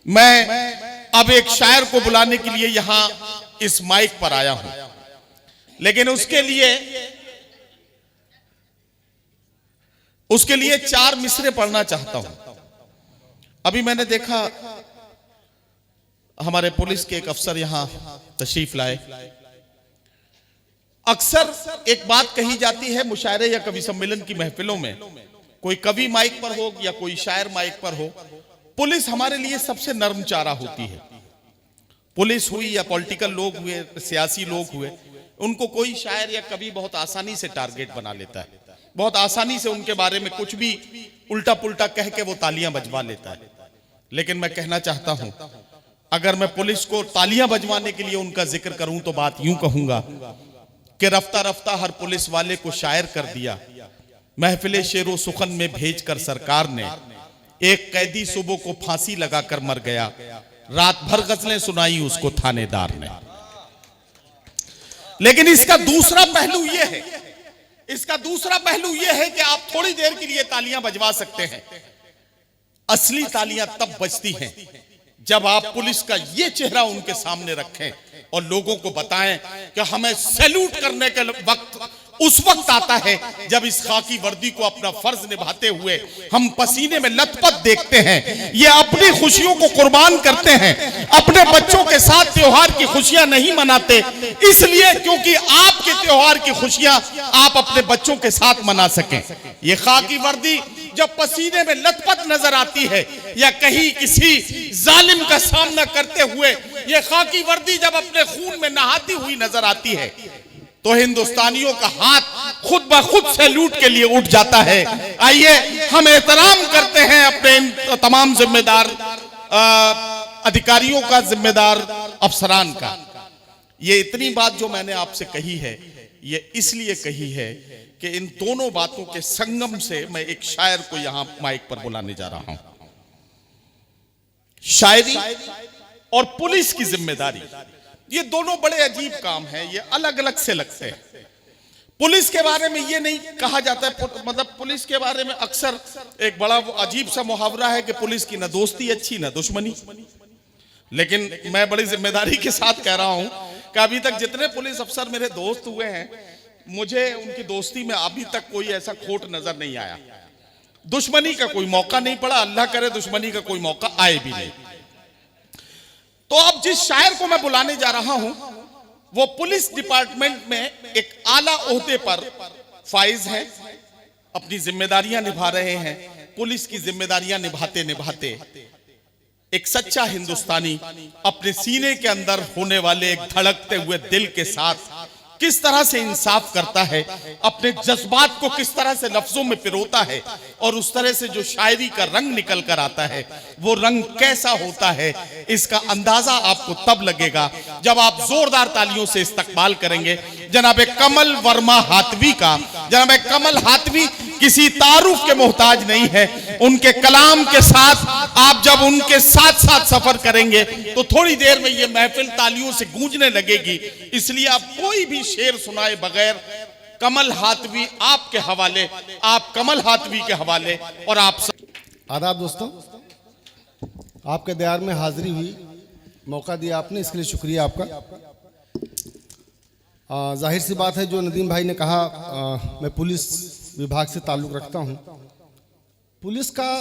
मैं अब एक शायर को बुलाने के लिए यहां इस माइक पर आया हूं, लेकिन उसके लिए 4 मिसरे पढ़ना चाहता हूं। अभी मैंने देखा हमारे पुलिस के एक अफसर यहां तशरीफ लाए। अक्सर एक बात कही जाती है मुशायरे या कवि सम्मेलन की महफिलों में, कोई कवि माइक पर हो या कोई शायर माइक पर हो, पुलिस हमारे लिए सबसे नर्म चारा होती है। पुलिस हुई या पॉलिटिकल लोग हुए, सियासी लोग हुए, उनको कोई शायर या कवि बहुत आसानी से टारगेट बना लेता है, बहुत आसानी से उनके बारे में कुछ भी उल्टा पुल्टा कह के वो तालियां बजवा लेता है। लेकिन मैं कहना चाहता हूं, अगर मैं पुलिस को तालियां बजवाने के लिए उनका जिक्र करूं तो बात यूं कहूंगा कि रफ्ता रफ्ता हर पुलिस वाले को शायर कर दिया, महफिले शेरो सुखन में भेजकर सरकार ने। एक कैदी सुबह को फांसी लगाकर मर गया, रात भर गजलें सुनाई उसको थानेदार ने। लेकिन इसका दूसरा पहलू यह है कि आप थोड़ी देर के लिए तालियां बजवा सकते हैं। असली तालियां तब बजती हैं जब आप पुलिस का यह चेहरा उनके सामने रखें और लोगों को बताएं कि हमें सैल्यूट करने के वक्त उस वक्त आता है जब इस खाकी वर्दी को अपना फर्ज निभाते हुए हम पसीने में लथपथ देखते हैं। ये अपनी खुशियों को कुर्बान करते हैं, अपने बच्चों के साथ त्योहार की खुशियां नहीं मनाते, इसलिए क्योंकि आपके त्योहार की खुशियां आप अपने बच्चों के साथ मना सकें। ये खाकी वर्दी जब पसीने में लथपथ नजर आती है या कहीं किसी जालिम का सामना करते हुए ये खाकी वर्दी जब अपने खून में नहाती हुई नजर आती है, तो हिंदुस्तानियों का हाथ खुद ब खुद सैल्यूट के लिए उठ जाता है। आइए हम एहतराम करते हैं अपने तमाम जिम्मेदार अधिकारियों का, जिम्मेदार अफसरान का। ये इतनी बात जो मैंने आपसे कही है, ये इसलिए कही है कि इन दोनों बातों के संगम से मैं एक शायर को यहां माइक पर बुलाने जा रहा हूं। शायरी और पुलिस की जिम्मेदारी, ये दोनों बड़े अजीब काम हैं, ये अलग अलग से लगते हैं। पुलिस के बारे में ये नहीं कहा जाता है, मतलब पुलिस के बारे में अक्सर एक बड़ा अजीब सा मुहावरा है कि पुलिस की ना दोस्ती अच्छी ना दुश्मनी। लेकिन मैं बड़ी जिम्मेदारी के साथ कह रहा हूं कि अभी तक जितने पुलिस अफसर मेरे दोस्त हुए हैं, मुझे उनकी दोस्ती में अभी तक कोई ऐसा खोट नजर नहीं आया। दुश्मनी का कोई मौका नहीं पड़ा, अल्लाह करे दुश्मनी का कोई मौका आए भी नहीं। तो अब जिस शायर को मैं बुलाने जा रहा हूं वो पुलिस डिपार्टमेंट में एक आला ओहदे पर फाइज हैं, अपनी जिम्मेदारियां निभा रहे हैं। पुलिस की जिम्मेदारियां निभाते निभाते एक सच्चा हिंदुस्तानी अपने सीने के अंदर होने वाले एक धड़कते हुए दिल के साथ किस तरह से इंसाफ करता है, अपने जज्बात को किस तरह से लफ्जों में पिरोता है, और उस तरह से जो शायरी का रंग निकल कर आता है वो रंग कैसा होता है, इसका अंदाजा आपको तब लगेगा जब आप जोरदार तालियों से इस्तकबाल करेंगे जनाब कमल वर्मा हाथवी का। जनाब कमल हाथवी किसी तारुफ के मोहताज नहीं है, उनके कलाम के साथ आप जब उनके साथ साथ सफर करेंगे तो थोड़ी देर में ये महफिल तालियों से गूंजने लगेगी। इसलिए आप कोई भी शेर सुनाए बगैर कमल हाथवी आपके हवाले, आप कमल हाथवी के हवाले। और आप आदाब दोस्तों, आपके दयार में हाजिरी हुई, मौका दिया आपने, इसके लिए शुक्रिया आपका। जाहिर सी बात है जो नदीम भाई ने कहा, मैं पुलिस विभाग से ताल्लुक़ रखता हूं। पुलिस का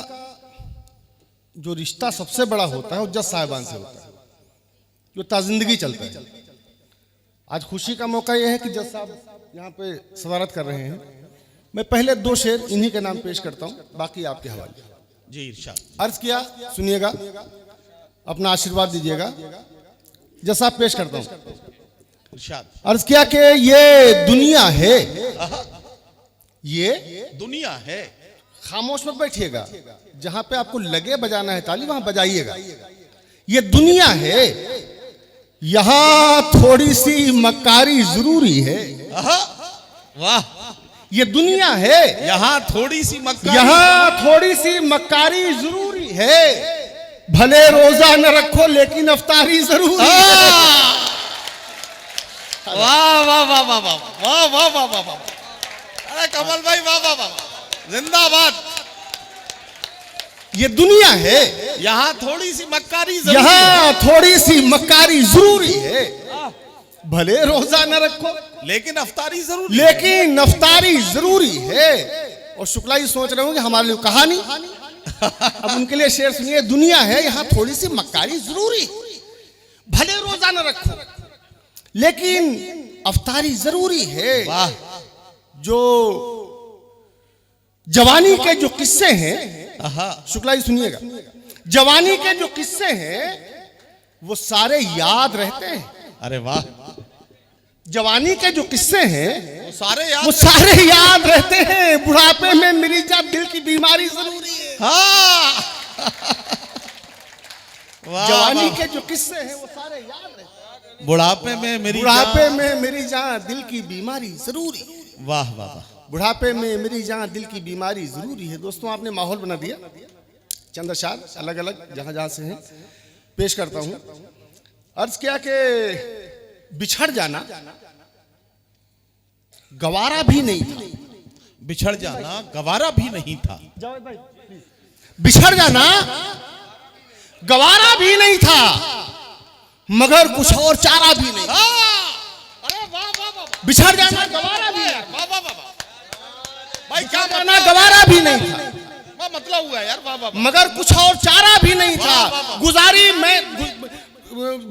जो रिश्ता सबसे बड़ा होता है वो जज साहिबान से होता है, जो ताज़िंदगी चलता है। आज खुशी का मौका यह है कि जज साहब यहाँ पे सदारत कर रहे हैं। मैं पहले 2 शेर इन्हीं के नाम पेश करता हूँ, बाकी आपके हवाले। जी इरशाद। अर्ज किया, सुनिएगा, अपना आशीर्वाद दीजिएगा। जज साहब पेश करता हूँ। अर्ज किया कि ये दुनिया है, ये दुनिया है। खामोश मत बैठिएगा, जहां पे आपको लगे बजाना है ताली वहां बजाइएगा। ये दुनिया है, यहां थोड़ी सी मक्कारी जरूरी है। वाह, ये दुनिया है, यहां थोड़ी सी मक्कारी जरूरी है। भले रोजा न रखो लेकिन अफ्तारी जरूरी है। वाह वाह वाह वाह वाह वाह वाह वाह वाह वाह, अरे कमल भाई वाह वाह वाह, जिंदाबाद। ये दुनिया है, यहाँ थोड़ी सी मक्कारी जरूरी है। यहाँ थोड़ी सी मक्कारी जरूरी है। भले रोजा न रखो लेकिन अफ्तारी जरूरी है। लेकिन अफ्तारी जरूरी है। और शुक्ला जी सोच रहे होंगे हमारे लिए कहानी, अब उनके लिए शेर सुनिए। दुनिया है, यहाँ थोड़ी सी मक्कारी जरूरी है। भले रोजा न रखो लेकिन अफ्तारी जरूरी है। वाह। जो जवानी के जो किस्से हैं, शुक्ला जी सुनिएगा, जवानी के जो किस्से हैं वो सारे याद रहते हैं। अरे वाह। जवानी के जो किस्से हैं वो सारे याद रहते हैं। बुढ़ापे में मेरी जान दिल की बीमारी जरूरी है। हाँ। वाह, जवानी वाह। के जो किस्से हैं वो सारे याद रहते हैं। बुढ़ापे में मेरी जान दिल की बीमारी जरूरी है। वाह वाह वाह। बुढ़ापे में मेरी जान दिल की बीमारी जरूरी है। दोस्तों आपने माहौल बना दिया। चंद अशार अलग अलग जहां जहां से हैं पेश करता हूं। अर्ज किया कि बिछड़ जाना गवारा भी नहीं था। बिछड़ जाना गवारा भी नहीं था। बिछड़ जाना गवारा भी नहीं था मगर कुछ और चारा भी नहीं। अरे वाह वाह वाह। बिछड़ जाना गवारा भी नहीं। वाह वाह वाह। भाई क्या जाना गवारा भी नहीं था मतलब हुआ यार। वाह वाह। मगर कुछ और चारा भी नहीं था। गुजारी मैं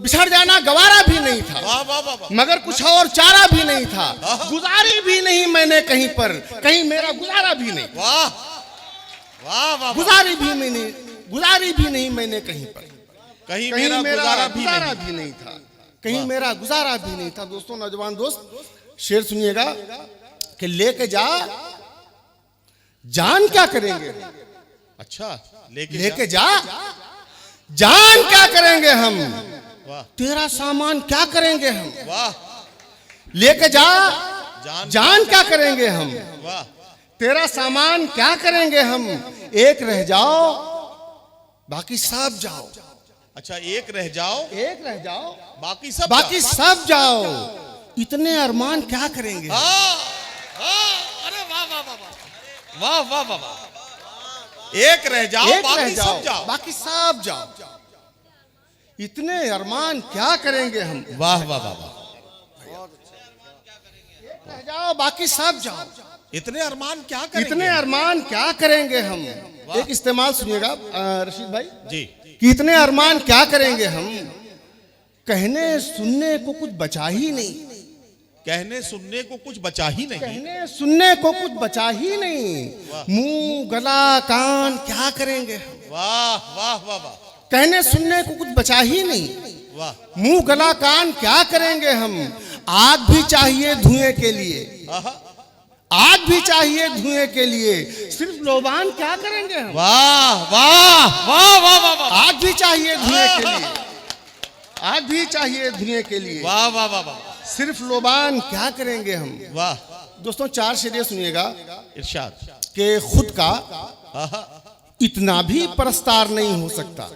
बिछड़ जाना गवारा भी नहीं था। वाह वाह वाह। मगर कुछ और चारा भी नहीं था। गुजारी भी नहीं मैंने कहीं पर, कहीं मेरा गुजारा भी नहीं। वाह वाह वाह। गुजारी भी नहीं मैंने कहीं पर, कहीं मेरा गुजारा भी नहीं था। कहीं मेरा गुजारा भी नहीं था। दोस्तों नौजवान दोस्त शेर सुनिएगा कि लेके जा जान क्या करेंगे। अच्छा लेके जा जान क्या करेंगे हम। वाह। तेरा सामान क्या करेंगे हम। वाह। लेके जा जान क्या करेंगे हम। वाह। तेरा सामान क्या करेंगे हम। एक रह जाओ बाकी सब जाओ। अच्छा एक रह जाओ बाकी बाकी सब जाओ। इतने अरमान क्या करेंगे। अरे वाह वाह वाह वाह वाह वाह वाह। एक रह जाओ बाकी सब जाओ। इतने अरमान क्या करेंगे हम। वाह वाह वाह वाह। रह जाओ बाकी सब जाओ। इतने अरमान क्या करेंगे। इतने अरमान क्या करेंगे हम। एक इस्तेमाल सुनिएगा रशीद भाई जी कि इतने अरमान क्या करेंगे हम। कहने सुनने को कुछ बचा ही नहीं। कहने सुनने को कुछ बचा ही नहीं। कहने सुनने को कुछ बचा ही नहीं। मुंह गला कान क्या करेंगे हम। वाह वाह वाह वाह। कहने सुनने को कुछ बचा ही नहीं। वाह। मुंह गला कान क्या करेंगे हम। आग भी चाहिए धुएं के लिए। आग भी चाहिए धुएं के लिए। सिर्फ लोबान क्या करेंगे हम। वाह वाह वाह वाह वाह। आग भी चाहिए धुएं के लिए। आग भी चाहिए धुएं के लिए। वाह वाह वाह वाह। सिर्फ लोबान क्या करेंगे हम। वाह। दोस्तों चार शेर सुनिएगा इरशाद कि खुद का इतना भी परस्तार नहीं हो सकता।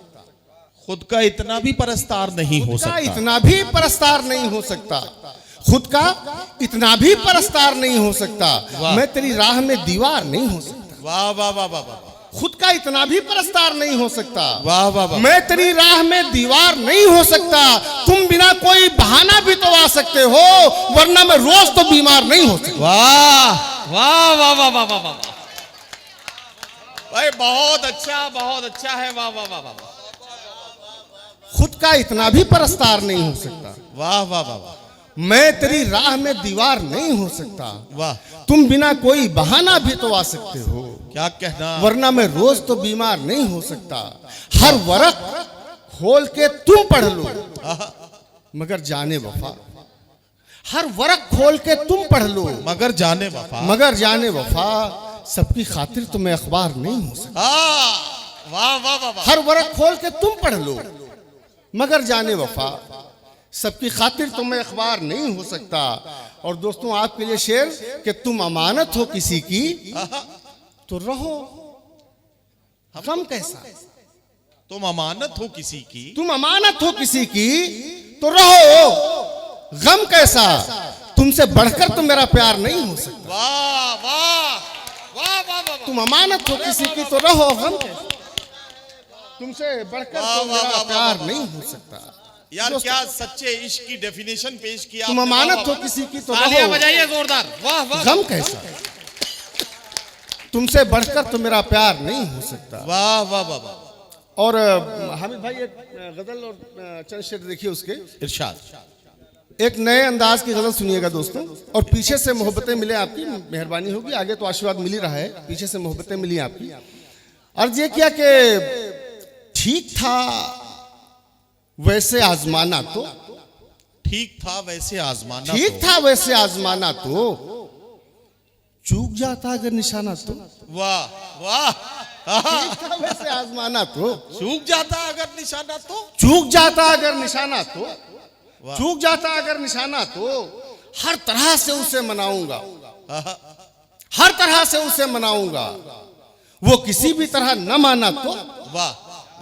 खुद का इतना भी परस्तार नहीं हो सकता। इतना भी परस्तार नहीं हो सकता। खुद का इतना भी परस्तार नहीं हो सकता। मैं तेरी राह में दीवार नहीं हो सकता। वाह वाह वाह वाह वाह। खुद का इतना भी परस्तार नहीं हो सकता। वाह वाह वाह। मैं तेरी राह में दीवार नहीं हो सकता। तुम बिना कोई बहाना भी तो आ सकते हो वरना मैं रोज तो बीमार नहीं हो सकता। वाह वाह वाह वाह वाह वाह। भाई बहुत अच्छा है। वाह वाह वाह वाह। खुद का इतना भी परस्तार नहीं हो सकता। वाह वाह वाह। मैं तेरी राह में दीवार नहीं हो सकता। वाह। तुम बिना कोई बहाना भी तो आ सकते हो क्या कहना। वरना मैं रोज तो बीमार नहीं हो सकता। हर वर्क खोल के तुम पढ़ लो मगर जाने वफा। हर वर्क खोल के तुम पढ़ लो मगर जाने वफा। सबकी खातिर तो मैं अखबार नहीं हो सकता। वाह वाह वाह। हर वर्क खोल के तुम पढ़ लो मगर जाने वफा। सबकी खातिर तो मैं अखबार नहीं हो सकता। और दोस्तों आपके लिए शेर कि तुम अमानत हो किसी की तो रहो गम कैसा। तुम अमानत हो किसी की। तुम अमानत हो किसी की तो रहो गम कैसा। तुमसे बढ़कर तो मेरा प्यार नहीं हो सकता। वाह वाह वाह वाह वाह। तुम अमानत हो किसी की तो रहो गम कैसा। तुमसे बढ़कर वाह, तो वाह, मेरा वाह, प्यार वाह, नहीं हो सकता। यार दोस्तों, क्या सच्चे इश्क की डेफिनेशन पेश किया तुम आपने, अमानत वाह, हो वाह, किसी की तो तालियां रहो, बजाइए जोरदार, वाह वाह। गम कैसा, तुमसे बढ़कर तो मेरा प्यार नहीं हो सकता। वाह वाह वाह वाह। और हामिद भाई एक गजल और चंद शेर देखिए उसके, इरशाद। एक नए अंदाज की गजल सुनिएगा दोस्तों। और पीछे से मोहब्बतें मिले आपकी, मेहरबानी होगी, आगे तो आशीर्वाद मिल ही रहा है, पीछे से मोहब्बतें मिली आपकी। अर्ज ये किया कि ठीक था वैसे आजमाना तो, ठीक था वैसे आजमाना ठीक तो। था वैसे आजमाना तो, चूक जाता अगर निशाना तो, वाह वाह। ठीक था वैसे आजमाना तो, चूक जाता अगर निशाना तो। चूक जाता अगर निशाना तो, वाह। चूक जाता अगर निशाना तो, हर तरह से उसे मनाऊंगा, हर तरह से उसे मनाऊंगा, वो किसी भी तरह न माना तो, वाह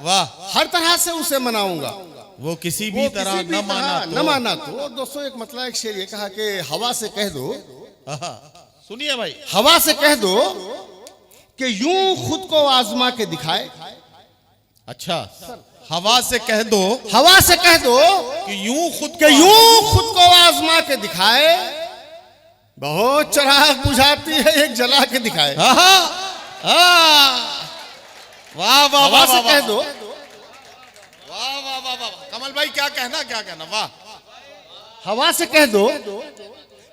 वाह। हर तरह से उसे मनाऊंगा, वो किसी वो भी किसी तरह भी न माना तरह तो। न माना तो। और दोस्तों एक मतलब एक शेर ये कहा कि हवा से कह दो, सुनिए भाई। हवा से कह दो कि यूं खुद को आजमा के दिखाए, अच्छा, हवा से कह दो हवा से कह दो कि यूं खुद कि यूं खुद को आजमा के दिखाए, बहुत चिराग बुझाती है एक जला के दिखाए। वाह वाह हवा वाह से वाह कह दो, वाह वाह वाह वाह। कमल भाई क्या कहना, क्या कहना, वाह। हवा से कह दो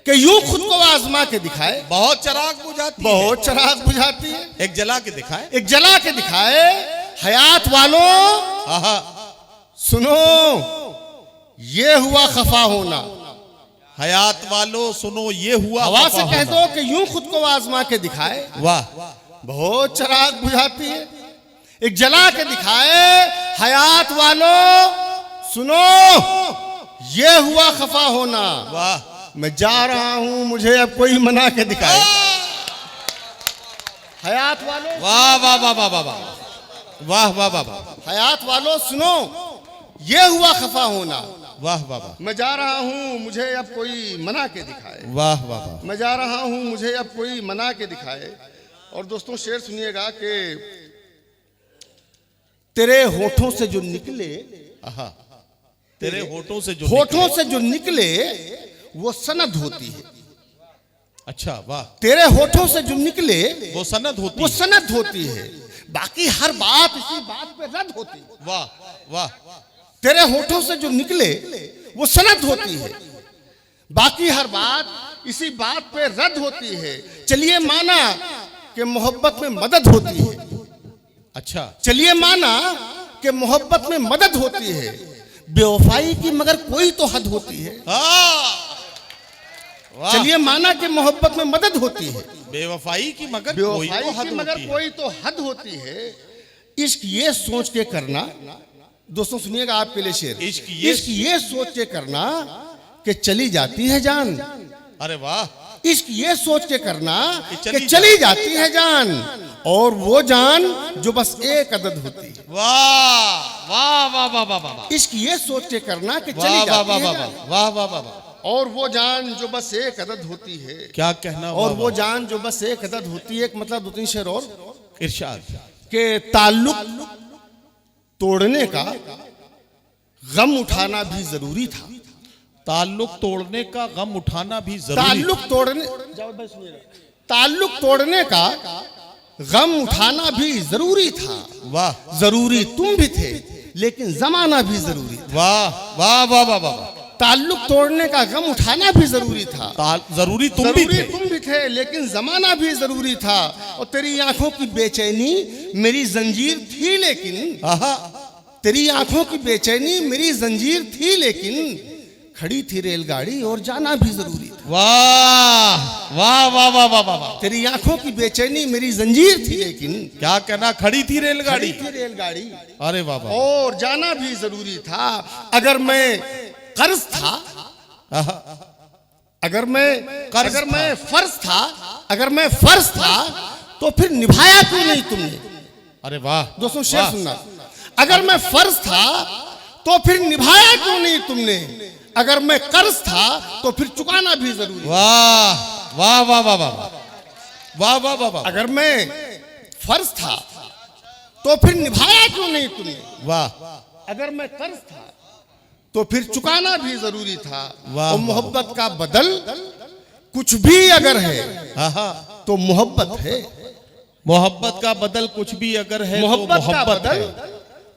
कि यूं खुद को आजमा के दिखाए, बहुत चिराग बुझाती है, बहुत चिराग बुझाती है एक जला के दिखाए। एक जला के दिखाए। हयात वालों सुनो, ये हुआ खफा होना, हयात वालों सुनो ये हुआ हवा खफा से कह होना। दो कि यूं खुद को आजमा के दिखाए, वाह। बहुत चिराग बुझाती है एक जला के दिखाए। हयात वालों सुनो, ये हुआ खफा होना, वाह। मैं जा रहा हूं मुझे अब कोई मना के दिखाए। हयात वालों, वाह वाह वाह वाह वाह वाह वाह वाह वाह वाह हयात वालों सुनो, ये हुआ खफा होना, वाह वाह वाह मैं जा रहा हूं मुझे अब कोई मना के दिखाए, वाह वाह वाह। मैं जा रहा हूं मुझे अब कोई मना के दिखाए। और दोस्तों शेर सुनिएगा कि तेरे होठों से जो निकले, तेरे होठों से जो होठों से जो निकले वो सनद होती है। अच्छा वाह। तेरे होठों से जो निकले वो सनद होती वो है। सनद होती है, बाकी हर बात इसी बात पे रद्द होती है। वाह वाह। तेरे होठों से जो निकले वो सनद होती है, बाकी हर बात इसी बात पे रद्द होती है। चलिए माना कि मोहब्बत में मदद होती है, अच्छा, चलिए माना कि मोहब्बत में मदद होती है, बेवफाई की मगर कोई तो हद होती है। वाह। चलिए माना कि मोहब्बत में मदद होती है, बेवफाई की मगर कोई बेवफाई तो हद की मगर होती है। कोई तो हद होती है। इश्क ये सोच के करना, दोस्तों सुनिएगा आपके लिए शेर, इश्क ये सोच के करना कि चली जाती है जान। अरे वाह। इश्क ये सोच के करना कि कि चली जाती है जान, और वो जान जो बस एक अदद होती है। वाह वाह वाह वाह वाह वाह। इश्क ये सोच के करना कि वाह चली वाह जाती वाह है वाह जान, वाह वाह वाह वाह। और वो जान जो बस एक अदद होती है। क्या कहना। और वाह, वो वाह। जान जो बस एक अदद होती है। एक मतलब दो तीन शेर और इरशाद। के ताल्लुक तोड़ने का गम उठाना भी जरूरी था। ताल्लुक तोड़ने का गम उठाना भी जरूरी। ताल्लुक तोड़ने ताल्लुक तोड़ने का गम उठाना भी जरूरी था। वाह जरूरी तुम भी थे लेकिन जमाना भी जरूरी था। वाह वाह वाह वाह वाह। ताल्लुक तोड़ने का गम उठाना भी जरूरी था। जरूरी तुम भी थे। तुम भी थे लेकिन जमाना भी जरूरी था। और तेरी आंखों की बेचैनी मेरी जंजीर थी लेकिन, तेरी आंखों की बेचैनी मेरी जंजीर थी लेकिन, खड़ी थी रेलगाड़ी और जाना भी जरूरी था। वाह वाह वाह वाह वाह वाह। तेरी आंखों की बेचैनी मेरी जंजीर थी लेकिन, क्या कहना, खड़ी थी रेलगाड़ी। खड़ी थी रेलगाड़ी अरे वाह वाह। और जाना भी जरूरी था। अगर मैं कर्ज था, अगर मैं फर्ज था, अगर मैं फर्ज था तो फिर निभाया क्यों नहीं तुमने। अरे वाह। दोस्तों शेर सुनना, अगर मैं फर्ज था तो फिर निभाया क्यों नहीं तुमने, अगर मैं कर्ज था तो फिर चुकाना भी जरूरी। वाह वाह वाह वाह वाह वाह वाह वाह वाह। अगर मैं फर्ज था तो फिर निभाया क्यों नहीं तुमने? वाह अगर मैं कर्ज था तो फिर चुकाना भी जरूरी था। वाह, और मोहब्बत का बदल कुछ भी अगर है हाँ हाँ, तो मोहब्बत है। मोहब्बत का बदल कुछ भी अगर है तो मोहब्बत का मोहब्बत बदल है,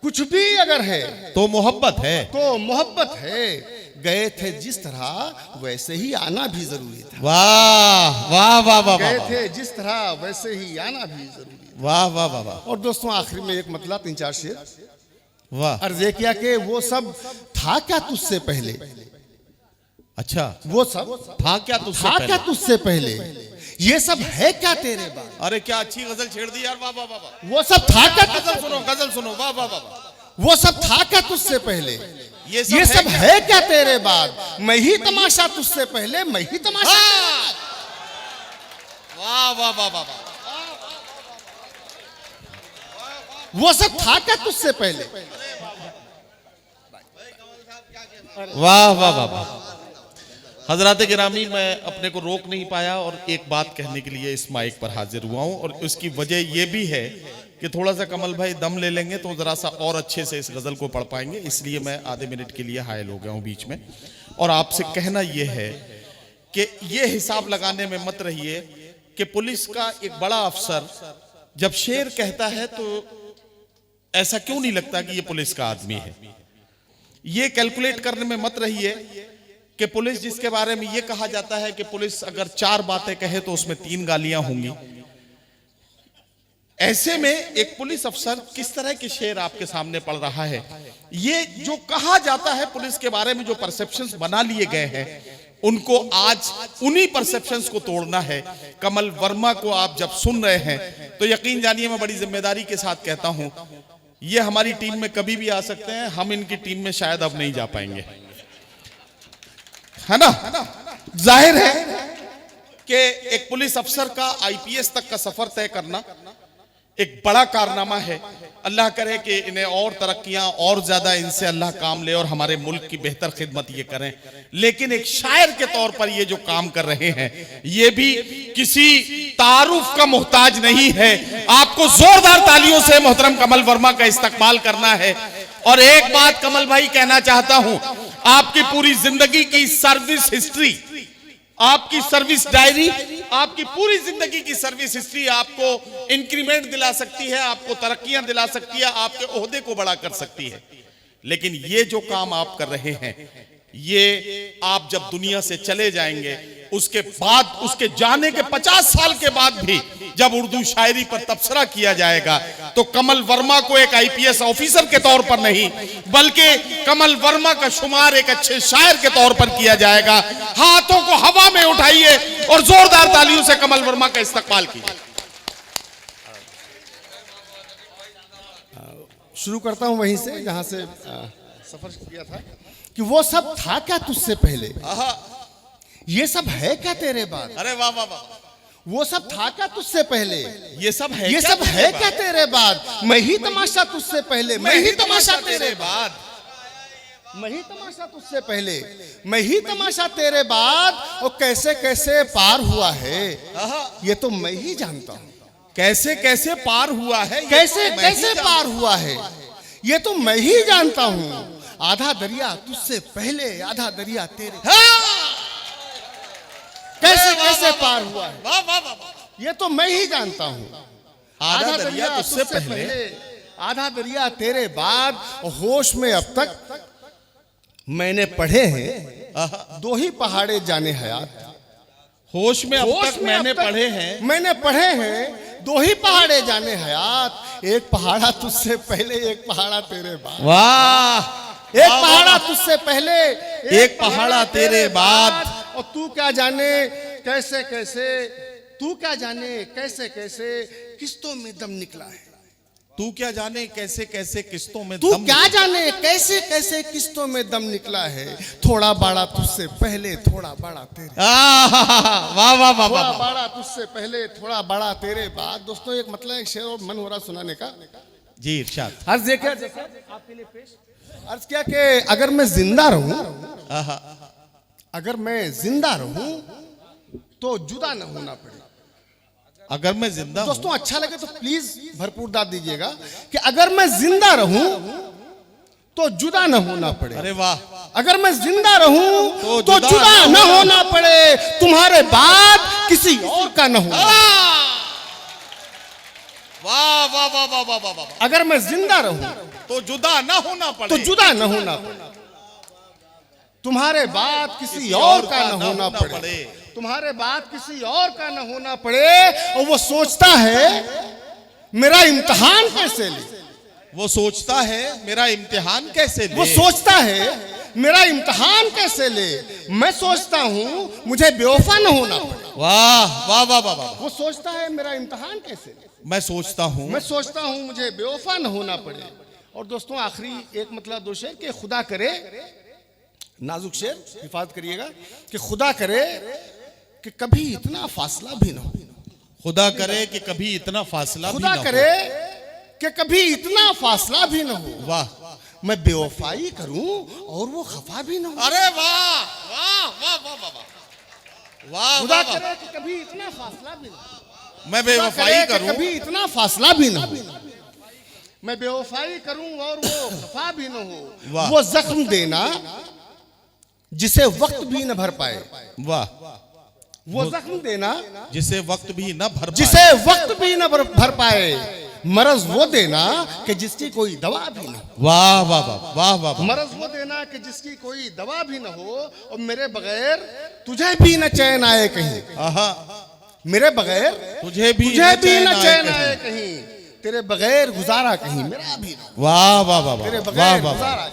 कुछ भी अगर है तो मोहब्बत है। तो मोहब्बत है। गए थे जिस तरह वैसे ही आना भी जरूरी था। वाह वाह वाह वाह गए वाह थे जिस तरह वैसे ही आना भी जरूरी था। वाह वाह वाह वाह और दोस्तों आखिरी में एक मतलब 3-4 शेर वाह। अर्ज ये किया कि वो सब था क्या तुझसे पहले? अच्छा, वो सब था क्या तुझसे था पहले? क्या तुझसे पहले? ये सब है क्या तेरे बाद? अरे क्या अच्छी गजल छेड़ दी यार, वाह वाह वाह वाह। वो सब था क्या गजल सुनो, वाह वाह वाह वाह। वो सब था क्या तुझसे पहले? ये ये सब है क्या तेरे बाद? मैं ही तमाशा तुझसे पहले, मैं ही तमाशा। वाह वाह वाह वाह वाह। वो सब था क्या तुझसे पहले? वाह वाह वाह वाह। हजरात गिरामी, मैं अपने को रोक नहीं पाया और एक बात कहने के लिए इस माइक पर हाजिर हुआ हूं, और उसकी वजह यह भी है कि थोड़ा सा कमल भाई दम ले लेंगे तो जरा सा और अच्छे से इस गजल को पढ़ पाएंगे, इसलिए मैं आधे मिनट के लिए हायल हो गया हूं बीच में। और आपसे कहना यह है कि यह हिसाब लगाने में मत रहिए कि पुलिस का एक बड़ा अफसर जब शेर कहता है तो ऐसा क्यों नहीं लगता कि यह पुलिस का आदमी है। यह कैलकुलेट करने में मत रहिए कि पुलिस जिसके बारे में यह कहा जाता है कि पुलिस अगर 4 बातें कहे तो उसमें 3 गालियां होंगी। ऐसे में एक पुलिस अफसर किस तरह के शेर आपके सामने पढ़ रहा है। ये जो कहा जाता है पुलिस के बारे में, जो परसेप्शंस बना लिए गए हैं, उनको आज उन्हीं परसेप्शंस को तोड़ना है। कमल वर्मा को आप जब सुन रहे हैं तो यकीन जानिए, मैं बड़ी जिम्मेदारी के साथ कहता हूं, ये हमारी टीम में कभी भी आ सकते हैं, हम इनकी टीम में शायद अब नहीं जा पाएंगे, है ना। जाहिर है कि एक पुलिस अफसर का आईपीएस तक का सफर तय करना एक बड़ा कारनामा है। अल्लाह करे कि इन्हें और तरक्कियां और ज्यादा इनसे अल्लाह काम ले और हमारे मुल्क की बेहतर खिदमत ये करें। लेकिन एक शायर के तौर पर ये जो काम कर रहे हैं, ये भी किसी तारुफ का मोहताज नहीं है। आपको जोरदार तालियों से मोहतरम कमल वर्मा का इस्तकबाल करना है। और एक बात कमल भाई कहना चाहता हूं, आपकी पूरी जिंदगी की सर्विस हिस्ट्री, आपकी सर्विस डायरी, आपकी पूरी जिंदगी की सर्विस हिस्ट्री आपको इंक्रीमेंट दिला सकती है, आपको तरक्कियां दिला सकती है, आपके ओहदे को बड़ा कर सकती है। लेकिन ये जो काम आप कर रहे हैं, ये आप जब दुनिया से चले जाएंगे, उसके बाद, उसके जाने के 50 साल के बाद भी जब उर्दू शायरी पर तबसरा किया जाएगा तो कमल वर्मा को एक आईपीएस ऑफिसर के तौर पर नहीं, बल्कि कमल वर्मा का शुमार एक अच्छे शायर के तौर पर किया जाएगा। हाथों को हवा में उठाइए और जोरदार तालियों से कमल वर्मा का इस्तकबाल कीजिए। शुरू करता हूं वहीं से जहां से सफर किया था कि वो सब था क्या तुझसे पहले? ये सब है क्या तेरे बाद? अरे वाह वाह वाह। वो सब था क्या तुझसे पहले? ये सब है, ये सब है क्या तेरे बाद? मैं ही तमाशा तुझसे पहले, मैं ही तमाशा तेरे बाद, मैं ही तमाशा तुझसे पहले, मैं ही तमाशा तेरे बाद। और कैसे कैसे पार हुआ है ये तो मैं ही जानता हूं। कैसे कैसे पार हुआ है, कैसे कैसे पार हुआ है ये तो मैं ही जानता हूं। आधा दरिया तुझसे पहले, आधा दरिया तेरे। कैसे कैसे पार हुआ है वाह वाह वाह, ये तो मैं ही जानता हूं। आधा दरिया तुझसे पहले, आधा दरिया तेरे बाद। होश में अब तक मैंने पढ़े हैं 2 ही पहाड़े जाने हयात। होश में अब तक मैंने पढ़े हैं 2 ही पहाड़े जाने हयात। एक पहाड़ा तुझसे पहले, एक पहाड़ा तेरे बाद। वाह, एक पहाड़ा तुझसे पहले, एक पहाड़ा तेरे बाद। और तू क्या जाने कैसे कैसे, तू क्या जाने कैसे कैसे किस्तों में दम निकला है। तू क्या जाने कैसे कैसे किस्तों में तू दम, क्या जाने कैसे कैसे किस्तों में दम निकला है। थोड़ा बड़ा तुझसे पहले, थोड़ा बड़ा तेरे। वाह वाह वाह थोड़ा वाह। बड़ा तुझसे पहले, थोड़ा बड़ा तेरे बाद। दोस्तों एक मतलब एक शेर और मन हो रहा सुनाने का। जी इरशाद। अर्ज देखा आपके लिए पेश। अर्ज किया कि अगर मैं जिंदा रहूं, अगर मैं जिंदा रहूं तो जुदा न होना पड़े। अगर मैं जिंदा हूं, दोस्तों अच्छा लगे तो प्लीज भरपूर दाद दीजिएगा कि अगर मैं जिंदा रहूं तो जुदा न होना पड़े। अरे वाह, अगर मैं जिंदा रहूं तो तो जुदा न होना पड़े, तुम्हारे बाद किसी और का न हो। वाह वाह वाह वाह वाह वाह वाह। अगर मैं जिंदा रहूं तो जुदा ना होना पड़े, तो जुदा न होना पड़े, तुम्हारे बाद किसी और का न होना पड़े, तुम्हारे बाद किसी और का न होना पड़े। और वो सोचता है मेरा इम्तिहान कैसे ले, वो सोचता है मेरा इम्तिहान कैसे ले, वो सोचता है मेरा इम्तिहान कैसे ले। मैं सोचता हूं मुझे बेवफा न होना पड़े। वाह वाह वाह वाह वाह। वो सोचता है मेरा इम्तिहान कैसे ले, मैं सोचता हूं मुझे बेवफा न होना पड़े। और दोस्तों आखिरी एक मतलब दो शेर कि खुदा करे, नाजुक शेर हिफाजत करिएगा, कि खुदा करे कि कभी इतना फासला भी ना हो, खुदा करे कि कभी इतना फासला भी खुदा ना हो। करे कि कभी इतना फासला भी ना हो। वाह, मैं बेवफाई करूं और वो खफा भी ना हो। अरे वाह वाह वाह वाह वाह वाह वाह। खुदा करे कि कभी इतना फासला भी ना हो, मैं बेवफाई करूं, कभी इतना फासला भी ना हो, मैं बेवफाई करूं और वो खफा भी ना हो। वो जख्म देना जिसे वक्त भी न भर पाए, वाह, वो जख्म देना जिसे वक्त भी न भर पाए, जिसे वक्त भी न भर पाए, मरज वो देना कि जिसकी कोई दवा भी न हो। वाह वाह वाह वाह वाह। मरज वो देना कि जिसकी कोई दवा भी न हो, और मेरे बगैर तुझे भी न चैन आए कहीं, आहा, मेरे बगैर तुझे भी न चैन आए कहीं, तेरे बगैर गुजारा कहीं मेरा भी न हो। वाह वाह वाह तेरे वाह बगैर वाह गुजारा